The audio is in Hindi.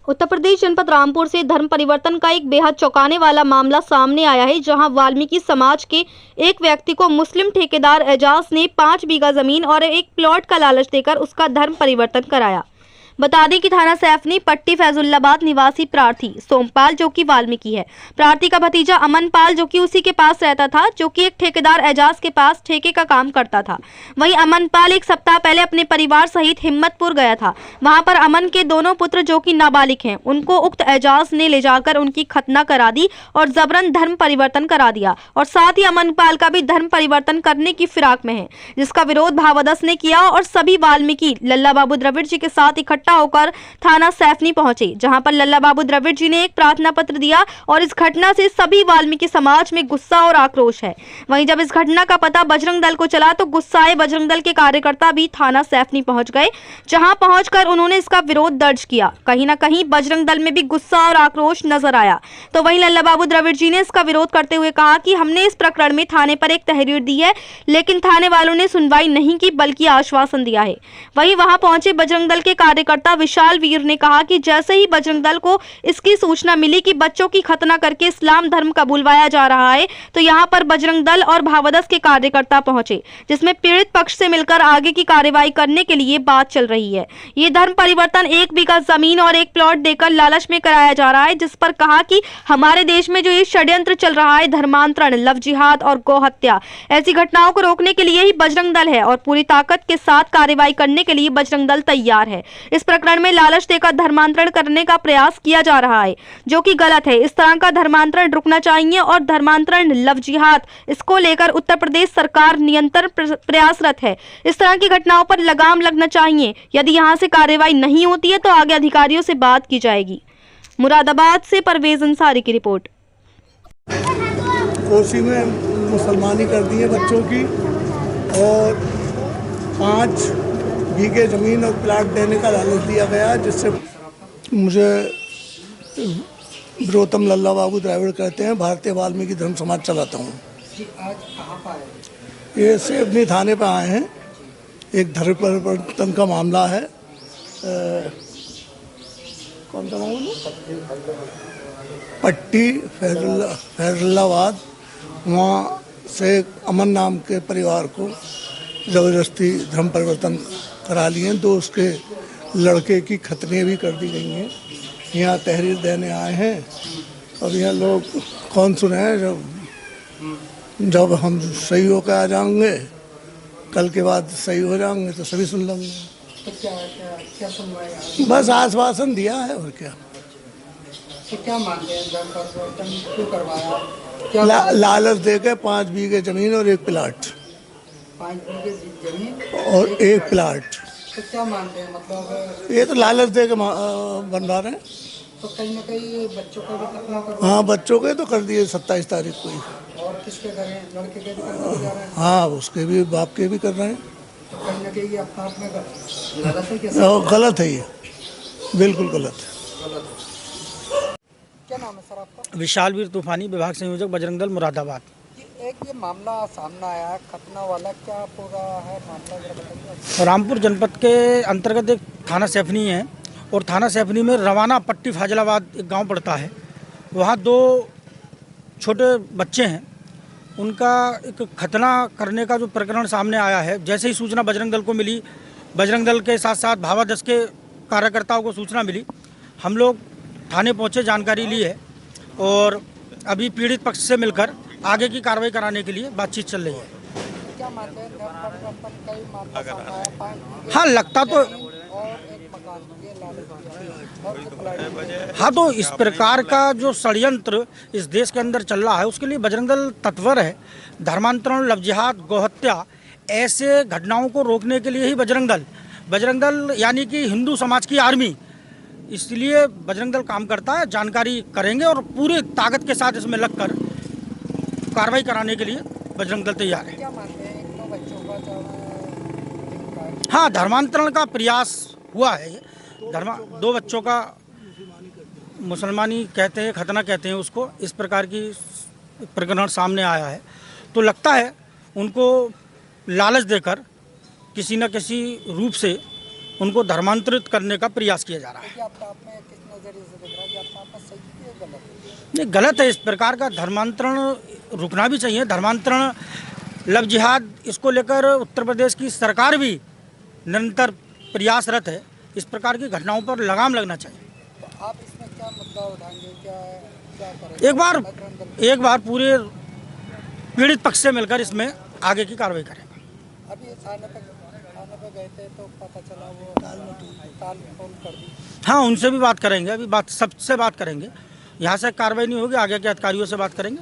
उत्तर प्रदेश जनपद रामपुर से धर्म परिवर्तन का एक बेहद चौंकाने वाला मामला सामने आया है, जहां वाल्मीकि समाज के एक व्यक्ति को मुस्लिम ठेकेदार एजाज ने 5 बीघा जमीन और एक प्लॉट का लालच देकर उसका धर्म परिवर्तन कराया। बता दें कि थाना सैफनी पट्टी फैजुल्लाबाद निवासी प्रार्थी सोमपाल, जो कि वाल्मीकि है, प्रार्थी का भतीजा अमन पाल, जो कि उसी के पास रहता था, जो कि एक ठेकेदार एजाज के पास ठेके का काम करता था। वहीं अमन पाल एक सप्ताह पहले अपने परिवार सहित हिम्मतपुर गया था। वहां पर अमन के दोनों पुत्र, जो कि नाबालिग हैं, उनको उक्त एजाज ने ले जाकर उनकी खतना करा दी और जबरन धर्म परिवर्तन करा दिया। और साथ ही अमन पाल का भी धर्म परिवर्तन करने की फिराक में है, जिसका विरोध भावादस ने किया और सभी वाल्मीकि लल्ला बाबू द्रविड़ जी के साथ इकट्ठा होकर थाना सैफनी पहुंचे, जहां पर लल्ला बाबू द्रविड़ जी ने एक प्रार्थना पत्र दिया। और इस घटना से सभी वाल्मीकि समाज में गुस्सा और आक्रोश है। वहीं जब इस घटना का पता बजरंग दल को चला तो गुस्साए बजरंग दल के कार्यकर्ता भी थाना सैफनी पहुंच गए, जहां पहुंचकर उन्होंने इसका विरोध दर्ज किया। कहीं ना कहीं बजरंग दल में भी गुस्सा और आक्रोश नजर आया। तो वहीं लल्ला बाबू द्रविड़ जी ने इसका विरोध करते हुए कहा कि हमने इस प्रकरण में थाने पर एक तहरीर दी है, लेकिन थाने वालों ने सुनवाई नहीं की, बल्कि आश्वासन दिया है। वहीं वहां पहुंचे बजरंग दल के कार्यकर्ता विशाल वीर ने कहा कि जैसे ही बजरंग दल को इसकी सूचना मिली कि बच्चों की खतना करके इस्लाम धर्म कबूलवाया जा रहा है, तो यहां पर बजरंग दल और भावादस के कार्यकर्ता पहुंचे, जिसमें पीड़ित पक्ष से मिलकर आगे की कार्रवाई करने के लिए बात चल रही है। ये धर्म परिवर्तन 1 बीघा जमीन और एक प्लॉट देकर लालच में कराया जा रहा है, जिस पर कहा कि हमारे देश में जो ये षड्यंत्र चल रहा है, धर्मांतरण, लव जिहाद और गौ हत्या, ऐसी घटनाओं को रोकने के लिए ही बजरंग दल है और पूरी ताकत के साथ कार्रवाई करने के लिए बजरंग दल तैयार है। इस प्रकरण में लालच देकर धर्मांतरण करने का प्रयास किया जा रहा है, जो कि गलत है। इस तरह का धर्मांतरण रुकना चाहिए और धर्मांतरण, लव जिहाद, इसको लेकर उत्तर प्रदेश सरकार निरंतर प्रयासरत है। इस तरह की घटनाओं पर लगाम लगना चाहिए। यदि यहां से कार्रवाई नहीं होती है तो आगे अधिकारियों से बात की जाएगी। मुरादाबाद से परवेज अंसारी की रिपोर्ट। कोसी में मुसलमानी कर दी है बच्चों की और 5 बीघे ज़मीन और प्लाट देने का लालच दिया गया, जिससे मुझे विरोतम लल्ला बाबू द्रविड़ कहते हैं, भारतीय वाल्मीकि धर्म समाज चलाता हूँ। आज कहाँ पर आए? ये सेवनी थाने पर आए हैं। एक धर्म परिवर्तन का मामला है। कौन सा मामला? पट्टी फैजुल्लाबाद। वहाँ से अमन नाम के परिवार को ज़बरदस्ती धर्म परिवर्तन करा लिए। 2 उसके लड़के की खतने भी कर दी गई हैं। यहाँ तहरीर देने आए हैं। अब यहाँ लोग कौन सुने हैं? जब हम सही होकर आ जाएंगे, कल के बाद सही हो जाएंगे तो सभी सुन लेंगे। तो क्या सुनवाई? बस आश्वासन दिया है और क्या। तो क्या मानते हैं धर्म परिवर्तन क्यों करवाया? लालच देकर 5 बीघे ज़मीन और एक प्लाट 5 बीघे जमीन और एक प्लाट। तो क्या मानते हैं? मतलब ये तो लालच दे के बनवा रहे हैं। तो कहीं ना कहीं बच्चों को भी खतना करवा। हाँ, बच्चों के तो कर दिए 27 तारीख को ही। और किसके करें? लड़के के भी करने जा रहे हैं? हाँ, उसके भी, बाप के भी कर रहे हैं। तो कहीं ना कहीं अपना आप में गलत है। क्या गलत है, ये बिल्कुल गलत है। क्या नाम है सर आपका? विशाल वीर तूफानी, विभाग संयोजक बजरंग दल मुरादाबाद। एक ये मामला सामने आया है खतना वाला, क्या पूरा है मामला जरा बताइए। रामपुर जनपद के अंतर्गत एक थाना सैफनी है और थाना सैफनी में रवाना पट्टी फैजलाबाद एक गांव पड़ता है। वहाँ 2 छोटे बच्चे हैं, उनका एक खतना करने का जो प्रकरण सामने आया है। जैसे ही सूचना बजरंग दल को मिली, बजरंग दल के साथ साथ भावादस के कार्यकर्ताओं को सूचना मिली, हम लोग थाने पहुँचे, जानकारी ली है और अभी पीड़ित पक्ष से मिलकर आगे की कार्रवाई कराने के लिए बातचीत चल रही है। क्या मानते हैं धर्म परिवर्तन का ही मामला सामने आया? 5 बीघे हाँ, लगता तो और एक मकान, ये लालच। हाँ, तो इस प्रकार का जो षड्यंत्र इस देश के अंदर चल रहा है, उसके लिए बजरंग दल तत्पर है। धर्मांतरण, लव जिहाद, गौहत्या, ऐसे घटनाओं को रोकने के लिए ही बजरंग दल यानी कि हिंदू समाज की आर्मी, इसलिए बजरंग दल काम करता है। जानकारी करेंगे और पूरी ताकत के साथ इसमें लगकर कार्रवाई कराने के लिए बजरंग दल तैयार है। क्या मानते हैं? 1 2 बच्चों का हाँ, धर्मांतरण का प्रयास हुआ है। ये 2 बच्चों का मुसलमानी कहते हैं, खतना कहते हैं उसको, इस प्रकार की प्रकरण सामने आया है। तो लगता है उनको लालच देकर किसी न किसी रूप से उनको धर्मांतरित करने का प्रयास किया जा रहा है। कि आप में किस नज़रिए से दिख रहा है कि आप में सही है या गलत है? नहीं, गलत है। इस प्रकार का धर्मांतरण रुकना भी चाहिए। धर्मांतरण, लव जिहाद, इसको लेकर उत्तर प्रदेश की सरकार भी निरंतर प्रयासरत है। इस प्रकार की घटनाओं पर लगाम लगना चाहिए। तो आप इसमें क्या मुद्दा उठाएंगे, क्या करेंगे? एक बार पूरे पीड़ित पक्ष से मिलकर इसमें आगे की कार्रवाई करेंगे। अभी थाने पे गए थे तो पता चला वो ताल फोन कर दी। हाँ, उनसे भी बात करेंगे। अभी सबसे बात करेंगे। यहाँ से कार्रवाई नहीं होगी, आगे के अधिकारियों से बात करेंगे।